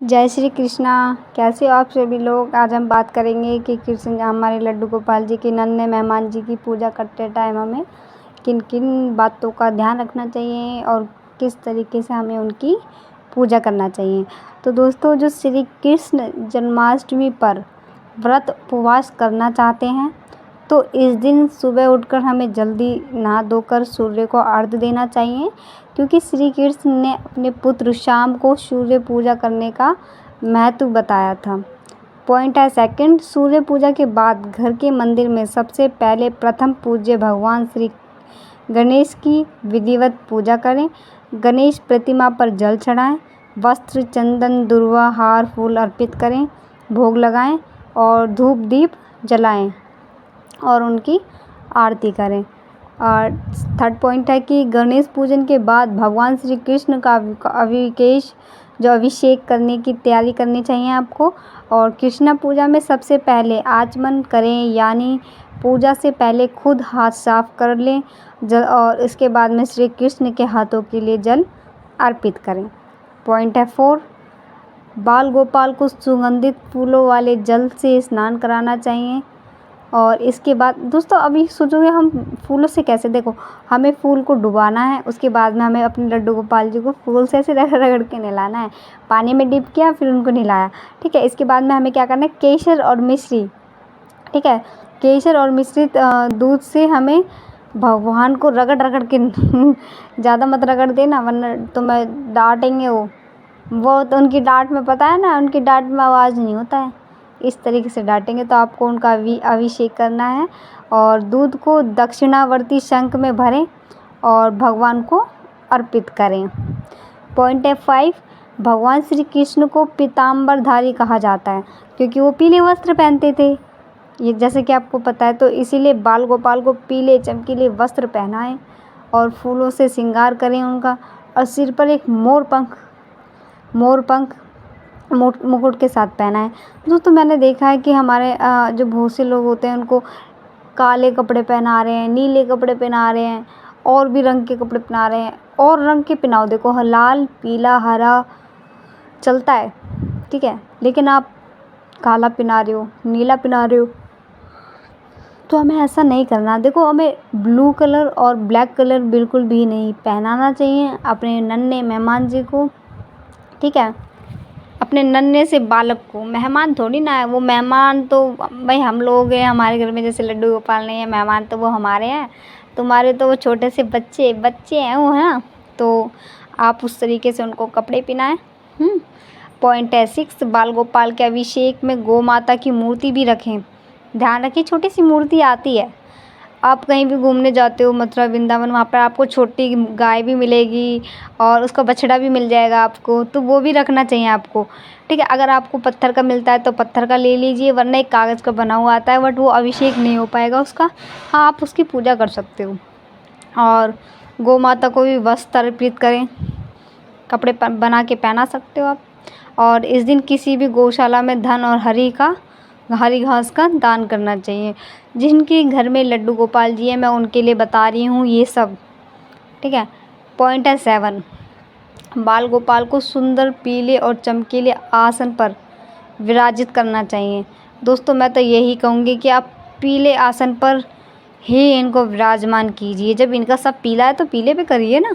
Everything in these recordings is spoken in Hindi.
जय श्री कृष्णा। कैसे हो आप सभी लोग। आज हम बात करेंगे कि कृष्ण हमारे लड्डू गोपाल जी के नन्हे मेहमान जी की पूजा करते टाइम हमें किन किन बातों का ध्यान रखना चाहिए और किस तरीके से हमें उनकी पूजा करना चाहिए। तो दोस्तों, जो श्री कृष्ण जन्माष्टमी पर व्रत उपवास करना चाहते हैं तो इस दिन सुबह उठकर हमें जल्दी नहा धोकर सूर्य को अर्घ्य देना चाहिए, क्योंकि श्री कृष्ण ने अपने पुत्र शाम को सूर्य पूजा करने का महत्व बताया था। पॉइंट है सेकंड, सूर्य पूजा के बाद घर के मंदिर में सबसे पहले प्रथम पूज्य भगवान श्री गणेश की विधिवत पूजा करें। गणेश प्रतिमा पर जल चढ़ाएं, वस्त्र, चंदन, दुर्वा, हार, फूल अर्पित करें, भोग लगाएं और धूप दीप जलाएं और उनकी आरती करें। और थर्ड पॉइंट है कि गणेश पूजन के बाद भगवान श्री कृष्ण का अभिषेक करने की तैयारी करनी चाहिए आपको। और कृष्णा पूजा में सबसे पहले आचमन करें, यानी पूजा से पहले खुद हाथ साफ कर लें और इसके बाद में श्री कृष्ण के हाथों के लिए जल अर्पित करें। पॉइंट है 4, बाल गोपाल को सुगंधित फूलों वाले जल से स्नान कराना चाहिए। और इसके बाद दोस्तों, अभी सोचोगे हम फूलों से कैसे, देखो हमें फूल को डुबाना है, उसके बाद में हमें अपने लड्डू गोपाल जी को फूल से ऐसे रगड़ रगड़ के नहलाना है। पानी में डिप किया फिर उनको नहलाया, ठीक है। इसके बाद में हमें क्या करना है, केसर और मिश्री, ठीक है, केसर और मिश्रित दूध से हमें भगवान को रगड़ रगड़ के ज़्यादा मत रगड़ देना वरना तो मैं डांटेंगे वो तो उनकी डांट में पता है ना, उनकी डांट में आवाज़ नहीं होता है। इस तरीके से डांटेंगे तो आपको उनका अभिषेक करना है और दूध को दक्षिणावर्ती शंख में भरें और भगवान को अर्पित करें। पॉइंट है 5, भगवान श्री कृष्ण को पीताम्बरधारी कहा जाता है क्योंकि वो पीले वस्त्र पहनते थे, ये जैसे कि आपको पता है। तो इसीलिए बाल गोपाल को पीले चमकीले वस्त्र पहनाएं और फूलों से श्रृंगार करें उनका, और सिर पर एक मोर मुकुट के साथ पहना है। दोस्तों, मैंने देखा है कि हमारे जो बहुत से लोग होते हैं उनको काले कपड़े पहना रहे हैं, नीले कपड़े पहना रहे हैं और भी रंग के कपड़े पहना रहे हैं। और रंग के पहनाओ, देखो लाल, पीला, हरा चलता है, ठीक है, लेकिन आप काला पहना रहे हो, नीला पहना रहे हो, तो हमें ऐसा नहीं करना। देखो, हमें ब्लू कलर और ब्लैक कलर बिल्कुल भी नहीं पहनाना चाहिए अपने नन्हे मेहमान जी को, ठीक है। अपने नन्हे से बालक को, मेहमान थोड़ी ना है वो, मेहमान तो भाई हम लोग हैं, हमारे घर में जैसे लड्डू गोपाल नहीं है, मेहमान तो वो हमारे हैं, तुम्हारे तो वो छोटे से बच्चे हैं वो, है ना। तो आप उस तरीके से उनको कपड़े पहनाएं। पॉइंट है 6, बाल गोपाल के अभिषेक में गौ माता की मूर्ति भी रखें। ध्यान रखिए, छोटी सी मूर्ति आती है, आप कहीं भी घूमने जाते हो मथुरा वृंदावन, वहाँ पर आपको छोटी गाय भी मिलेगी और उसका बछड़ा भी मिल जाएगा आपको, तो वो भी रखना चाहिए आपको, ठीक है। अगर आपको पत्थर का मिलता है तो पत्थर का ले लीजिए, वरना एक कागज़ का बना हुआ आता है, बट वो अभिषेक नहीं हो पाएगा उसका। हाँ, आप उसकी पूजा कर सकते हो। और गौ माता को भी वस्त्र अर्पित करें, कपड़े बना के पहना सकते हो आप। और इस दिन किसी भी गौशाला में धन और हरी घास का दान करना चाहिए। जिनके घर में लड्डू गोपाल जी है, मैं उनके लिए बता रही हूँ ये सब, ठीक है। पॉइंट है 7, बाल गोपाल को सुंदर पीले और चमकीले आसन पर विराजित करना चाहिए। दोस्तों, मैं तो यही कहूँगी कि आप पीले आसन पर ही इनको विराजमान कीजिए। जब इनका सब पीला है तो पीले पे करिए ना,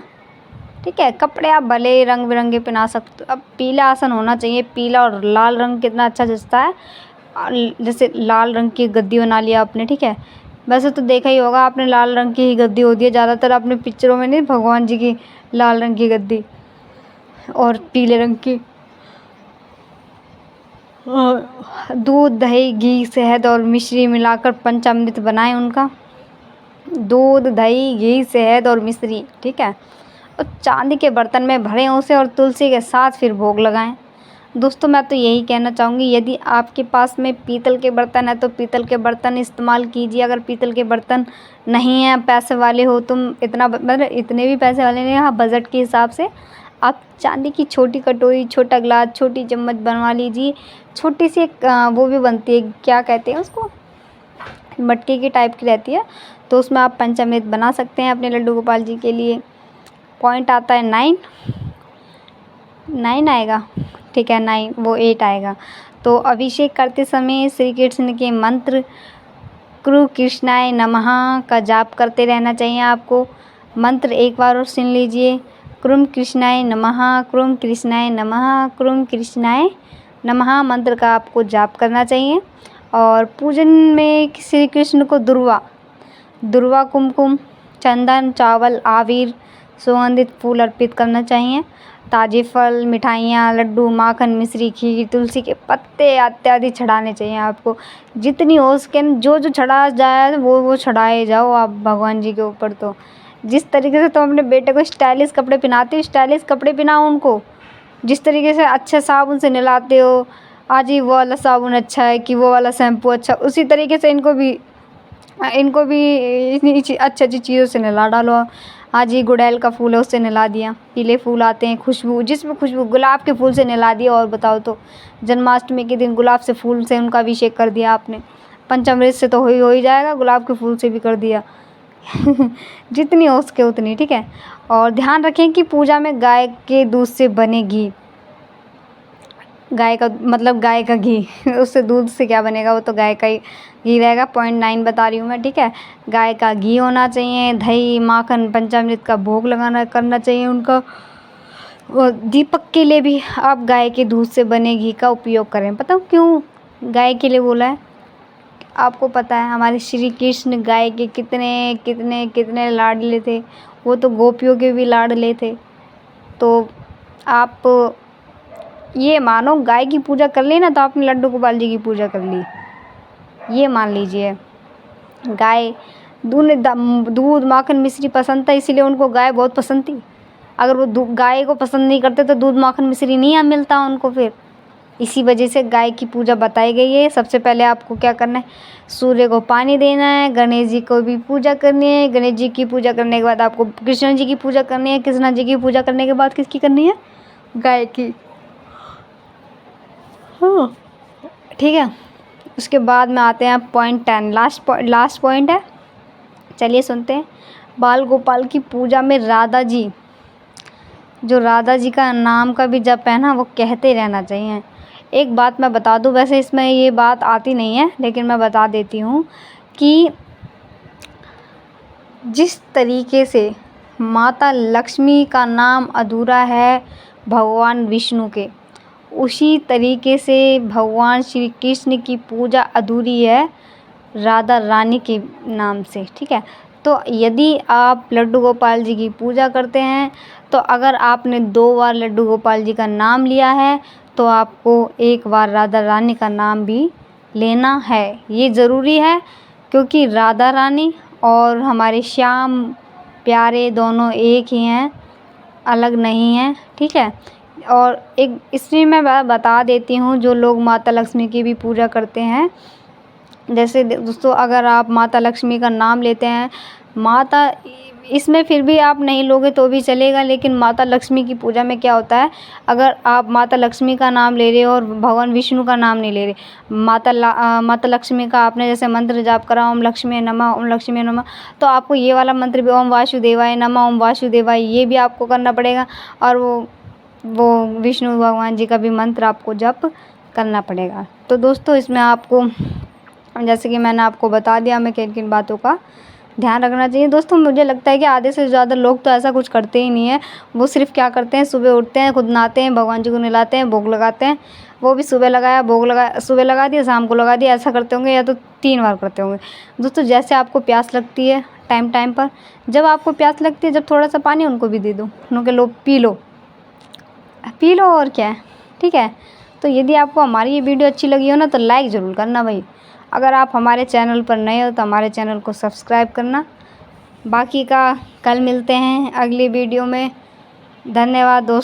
ठीक है। कपड़े आप भले रंग बिरंगे पहना सकते हो, अब पीला आसन होना चाहिए। पीला और लाल रंग कितना अच्छा जचता है, जैसे लाल रंग की गद्दी बना लिया आपने, ठीक है। वैसे तो देखा ही होगा आपने, लाल रंग की ही गद्दी होती है ज़्यादातर, अपने पिक्चरों में नहीं, भगवान जी की लाल रंग की गद्दी और पीले रंग की। दूध, दही, घी, शहद और मिश्री मिलाकर पंचामृत बनाएं उनका। दूध, दही, घी, शहद और मिश्री, ठीक है, और चांदी के बर्तन में भरें उसे और तुलसी के साथ फिर भोग लगाएं। दोस्तों, मैं तो यही कहना चाहूँगी, यदि आपके पास में पीतल के बर्तन है तो पीतल के बर्तन इस्तेमाल कीजिए। अगर पीतल के बर्तन नहीं हैं, पैसे वाले हो तुम, इतना मतलब इतने भी पैसे वाले नहीं, हाँ बजट के हिसाब से आप चांदी की छोटी कटोरी, छोटा गिलास, छोटी चम्मच बनवा लीजिए। छोटी सी एक वो भी बनती है, क्या कहते हैं उसको, मटके की टाइप की रहती है, तो उसमें आप पंचामृत बना सकते हैं अपने लड्डू गोपाल जी के लिए। पॉइंट आता है 9 आएगा, ठीक ठीक है, 9 वो 8 आएगा। तो अभिषेक करते समय श्री कृष्ण के मंत्र कृ कृष्णाय नमः का जाप करते रहना चाहिए आपको। मंत्र एक बार और सुन लीजिए, कृं कृष्णाय नमः, कृं कृष्णाय नमः, कृं कृष्णाय नमः मंत्र का आपको जाप करना चाहिए। और पूजन में श्री कृष्ण को दुर्वा कुमकुम, चंदन, चावल, आविर, सुगंधित फूल अर्पित करना चाहिए। ताजे फल, मिठाइयाँ, लड्डू, माखन, मिश्री, खीर, तुलसी के पत्ते इत्यादि चढ़ाने चाहिए आपको। जितनी हो सके जो चढ़ाया जाए वो चढ़ाए जाओ आप भगवान जी के ऊपर। तो जिस तरीके से तुम अपने बेटे को स्टाइलिश कपड़े पहनाते हो, स्टाइलिश कपड़े पहनाओ उनको। जिस तरीके से अच्छे साबुन से नहलाते हो, आज ही वो वाला साबुन अच्छा है कि वो वाला शैम्पू अच्छा, उसी तरीके से इनको भी इतनी अच्छी अच्छी चीज़ों से नहला डालो। आज ही गुड़ैल का फूल है उससे नहला दिया, पीले फूल आते हैं खुशबू, जिसमें खुशबू, गुलाब के फूल से नहला दिया। और बताओ तो जन्माष्टमी के दिन गुलाब से फूल से उनका अभिषेक कर दिया आपने। पंचामृत से तो हो ही जाएगा, गुलाब के फूल से भी कर दिया। जितनी हो सके उतनी, ठीक है। और ध्यान रखें कि पूजा में गाय के दूध से बने घी, गाय का घी उससे दूध से क्या बनेगा, वो तो गाय का ही घी रहेगा। 0.9 बता रही हूँ मैं, ठीक है। गाय का घी होना चाहिए, दही, माखन, पंचामृत का भोग करना चाहिए उनका। और दीपक के लिए भी आप गाय के दूध से बने घी का उपयोग करें। पता क्यों गाय के लिए बोला है? आपको पता है हमारे श्री कृष्ण गाय के कितने कितने कितने लाडले थे, वो तो गोपियों के भी लाडले थे। तो आप ये मानो गाय की पूजा कर ली ना, तो आपने लड्डू गोपाल जी की पूजा कर ली, ये मान लीजिए। गाय दूध, माखन, मिश्री पसंद था, इसीलिए उनको गाय बहुत पसंद थी। अगर वो गाय को पसंद नहीं करते तो दूध, माखन, मिश्री नहीं मिलता उनको फिर। इसी वजह से गाय की पूजा बताई गई है। सबसे पहले आपको क्या करना है, सूर्य को पानी देना है, गणेश जी को भी पूजा करनी है। गणेश जी की पूजा करने के बाद आपको कृष्ण जी की पूजा करनी है। कृष्ण जी की पूजा करने के बाद किसकी करनी है? गाय की। हाँ, ठीक है। उसके बाद में आते हैं पॉइंट 10, लास्ट पॉइंट है, चलिए सुनते हैं। बाल गोपाल की पूजा में राधा जी का नाम का भी जप है ना, वो कहते रहना चाहिए। एक बात मैं बता दूं, वैसे इसमें ये बात आती नहीं है लेकिन मैं बता देती हूँ कि जिस तरीके से माता लक्ष्मी का नाम अधूरा है भगवान विष्णु के, उसी तरीके से भगवान श्री कृष्ण की पूजा अधूरी है राधा रानी के नाम से, ठीक है। तो यदि आप लड्डू गोपाल जी की पूजा करते हैं, तो अगर आपने 2 बार लड्डू गोपाल जी का नाम लिया है तो आपको 1 बार राधा रानी का नाम भी लेना है। ये ज़रूरी है क्योंकि राधा रानी और हमारे श्याम प्यारे दोनों एक ही हैं, अलग नहीं हैं, ठीक है। और एक इसमें मैं बता देती हूँ, जो लोग माता लक्ष्मी की भी पूजा करते हैं, जैसे दोस्तों अगर आप माता लक्ष्मी का नाम लेते हैं, माता इसमें फिर भी आप नहीं लोगे तो भी चलेगा, लेकिन माता लक्ष्मी की पूजा में क्या होता है, अगर आप माता लक्ष्मी का नाम ले रहे हो और भगवान विष्णु का नाम नहीं ले रहे, माता लक्ष्मी का आपने जैसे मंत्र जाप करा ओम लक्ष्मी नमः, ओम लक्ष्मी नमः, तो आपको ये वाला मंत्र भी ओम वासुदेवाय नमः, ओम वासुदेवाय, ये भी आपको करना पड़ेगा। और वो विष्णु भगवान जी का भी मंत्र आपको जप करना पड़ेगा। तो दोस्तों इसमें आपको, जैसे कि मैंने आपको बता दिया, हमें किन किन बातों का ध्यान रखना चाहिए। दोस्तों मुझे लगता है कि आधे से ज़्यादा लोग तो ऐसा कुछ करते ही नहीं है। वो सिर्फ क्या करते हैं, सुबह उठते हैं, खुद नहाते हैं, भगवान जी को नहलाते हैं, भोग लगाते हैं। वो भी सुबह लगाया, सुबह लगा दिया, शाम को लगा दिया, ऐसा करते होंगे, या तो 3 बार करते होंगे। दोस्तों जैसे आपको प्यास लगती है टाइम पर, जब आपको प्यास लगती है, जब थोड़ा सा पानी उनको भी दे दो, उनके लो पी लो और क्या है, ठीक है। तो यदि आपको हमारी ये वीडियो अच्छी लगी हो ना, तो लाइक ज़रूर करना भाई। अगर आप हमारे चैनल पर नए हो तो हमारे चैनल को सब्सक्राइब करना। बाकी का कल मिलते हैं अगली वीडियो में। धन्यवाद दोस्तों।